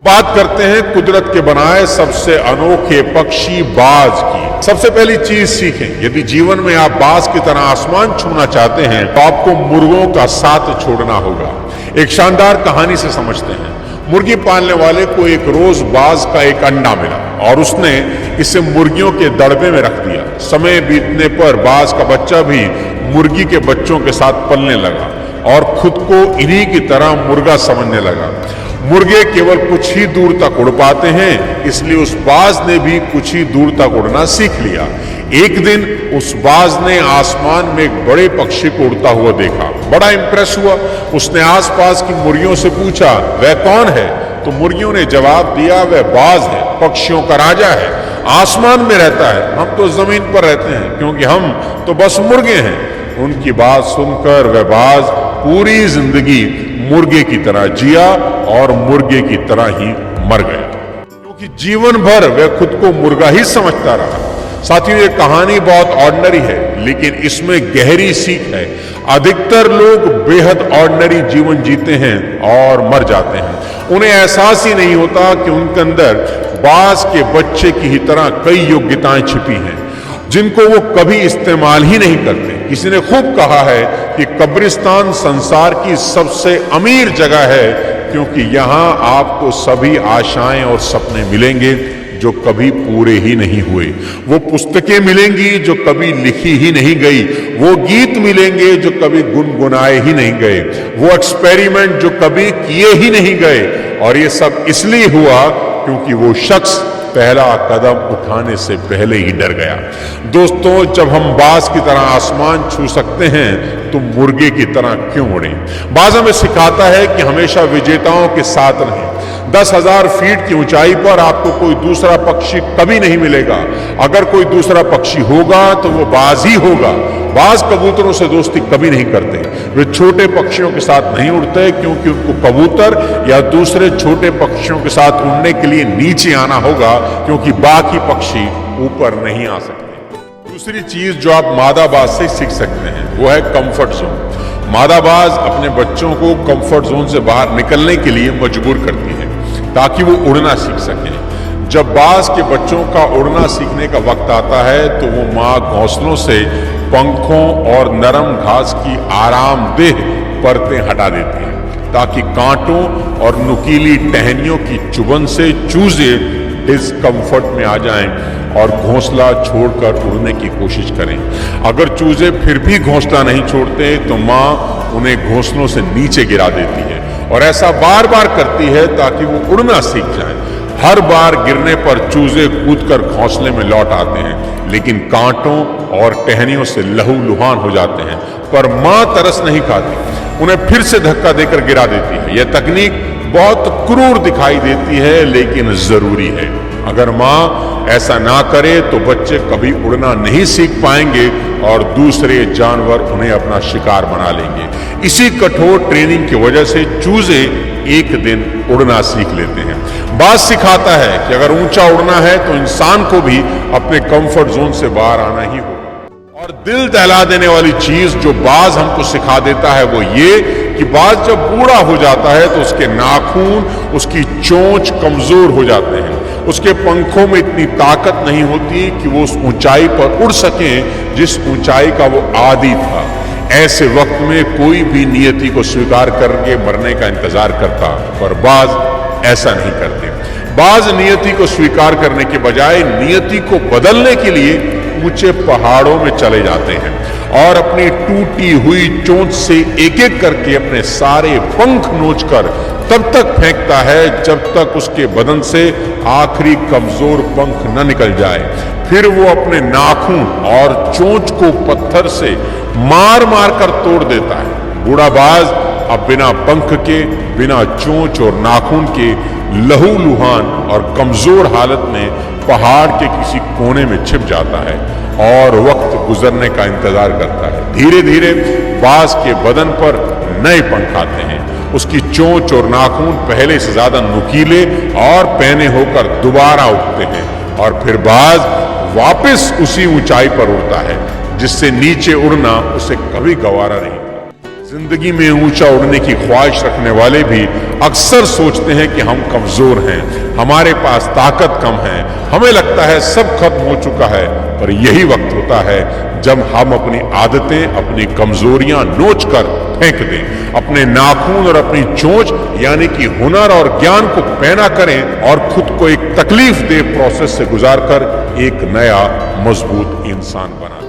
बात करते हैं कुदरत के बनाए सबसे अनोखे पक्षी बाज की। सबसे पहली चीज सीखें, यदि जीवन में आप बाज की तरह आसमान छूना चाहते हैं तो आपको मुर्गों का साथ छोड़ना होगा। एक शानदार कहानी से समझते हैं। मुर्गी पालने वाले को एक रोज बाज का एक अंडा मिला और उसने इसे मुर्गियों के दड़बे में रख दिया। समय बीतने पर बाज का बच्चा भी मुर्गी के बच्चों के साथ पलने लगा और खुद को इन्हीं की तरह मुर्गा समझने लगा। मुर्गे केवल कुछ ही दूर तक उड़ पाते हैं, इसलिए उस बाज ने भी कुछ ही दूर तक उड़ना सीख लिया। एक दिन उस बाज ने आसमान में एक बड़े पक्षी को उड़ता हुआ देखा। बड़ा इंप्रेस हुआ। उसने आसपास की मुर्गियों से पूछा, वह कौन है? तो मुर्गियों ने जवाब दिया, वह बाज है, पक्षियों का राजा है, आसमान में रहता है, हम तो जमीन पर रहते हैं क्योंकि हम तो बस मुर्गे हैं। उनकी बात सुनकर वह बाज पूरी जिंदगी मुर्गे की तरह जिया और मुर्गे की तरह ही मर गया, क्योंकि जीवन भर वह खुद को मुर्गा ही समझता रहा। साथियों, ये कहानी बहुत ऑर्डिनरी है, लेकिन इसमें गहरी सीख है। अधिकतर लोग बेहद ऑर्डिनरी जीवन जीते हैं और मर जाते हैं। उन्हें एहसास ही नहीं होता कि उनके अंदर बाज के बच्चे की ही तरह कई योग्यताएं छिपी हैं जिनको वो कभी इस्तेमाल ही नहीं करते। किसी ने खूब कहा है कि कब्रिस्तान संसार की सबसे अमीर जगह है, क्योंकि यहां आपको सभी आशाएं और सपने मिलेंगे जो कभी पूरे ही नहीं हुए। वो पुस्तकें मिलेंगी जो कभी लिखी ही नहीं गई। वो गीत मिलेंगे जो कभी गुनगुनाए ही नहीं गए। वो एक्सपेरिमेंट जो कभी किए ही नहीं गए। और ये सब इसलिए हुआ क्योंकि वो शख्स पहला कदम उठाने से पहले ही डर गया। दोस्तों, जब हम बाज की तरह आसमान छू सकते हैं तो मुर्गे की तरह क्यों उड़ें? बाज हमें सिखाता है कि हमेशा विजेताओं के साथ रहें। 10,000 फीट की ऊंचाई पर आपको कोई दूसरा पक्षी कभी नहीं मिलेगा। अगर कोई दूसरा पक्षी होगा तो वो बाज ही होगा। बाज कबूतरों से दोस्ती कभी नहीं करते। वे छोटे पक्षियों के साथ नहीं उड़ते क्योंकि उनको कबूतर या दूसरे छोटे पक्षियों के साथ उड़ने के लिए नीचे आना होगा, क्योंकि बाकी पक्षी ऊपर नहीं आ सकते। दूसरी चीज जो आप मादा बाज से सीख सकते हैं वो है कंफर्ट जोन। मादा बाज अपने बच्चों को कंफर्ट जोन से बाहर निकलने के लिए मजबूर करती है ताकि वो उड़ना सीख सके। जब बाज के बच्चों का उड़ना सीखने का वक्त आता है तो वो माँ घोंसलों से पंखों और नरम घास की आरामदेह परतें हटा देती है ताकि कांटों और नुकीली टहनियों की चुभन से चूजे डिस्कम्फर्ट में आ जाएं और घोंसला छोड़कर उड़ने की कोशिश करें। अगर चूजे फिर भी घोंसला नहीं छोड़ते तो माँ उन्हें घोंसलों से नीचे गिरा देती है और ऐसा बार बार करती है ताकि वो उड़ना सीख जाएं। हर बार गिरने पर चूजे कूदकर घोंसले में लौट आते हैं, लेकिन कांटों और टहनियों से लहूलुहान हो जाते हैं। पर माँ तरस नहीं खाती, उन्हें फिर से धक्का देकर गिरा देती है। यह तकनीक बहुत क्रूर दिखाई देती है, लेकिन जरूरी है। अगर माँ ऐसा ना करे तो बच्चे कभी उड़ना नहीं सीख पाएंगे और दूसरे जानवर उन्हें अपना शिकार बना लेंगे। इसी कठोर ट्रेनिंग की वजह से चूजे एक दिन उड़ना सीख लेते हैं। बाज सिखाता है कि अगर ऊंचा उड़ना है तो इंसान को भी अपने कंफर्ट जोन से बाहर आना ही होगा। और दिल दहला देने वाली चीज जो बाज हमको सिखा देता है वो ये कि बाज जब बूढ़ा हो जाता है तो उसके नाखून, उसकी चोंच कमजोर हो जाते हैं। उसके पंखों में इतनी ताकत नहीं होती कि वो उस ऊंचाई पर उड़ सके जिस ऊंचाई का वो आदी था। ऐसे वक्त में कोई भी नियति को स्वीकार करके मरने का इंतजार करता, पर बाज ऐसा नहीं करते। बाज नियति को स्वीकार करने के बजाय नियति को बदलने के लिए ऊंचे पहाड़ों में चले जाते हैं और अपनी टूटी हुई चोंच से एक एक करके अपने सारे पंख नोचकर तब तक फेंकता है जब तक उसके बदन से आखिरी कमजोर पंख न निकल जाए। फिर वो अपने नाखून और चोंच को पत्थर से मार मार कर तोड़ देता है। बूढ़ा बाज अब बिना पंख के, बिना चोंच और नाखून के लहूलुहान और कमजोर हालत में पहाड़ के किसी कोने में छिप जाता है और वक्त गुजरने का इंतजार करता है। धीरे धीरे बाज के बदन पर नए पंख आते हैं। उसकी चोंच और नाखून पहले से ज्यादा नुकीले और पैने होकर दोबारा उठते हैं और फिर बाज वापस उसी ऊंचाई पर उड़ता है जिससे नीचे उड़ना उसे कभी गवारा नहीं। जिंदगी में ऊंचा उड़ने की ख्वाहिश रखने वाले भी अक्सर सोचते हैं कि हम कमजोर हैं, हमारे पास ताकत कम है, हमें लगता है सब खत्म हो चुका है। पर यही वक्त होता है जब हम अपनी आदतें, अपनी कमजोरियां नोच कर फेंक दें, अपने नाखून और अपनी चोंच यानी कि हुनर और ज्ञान को पैना करें और खुद को एक तकलीफ दे प्रोसेस से गुजार कर एक नया मजबूत इंसान बना।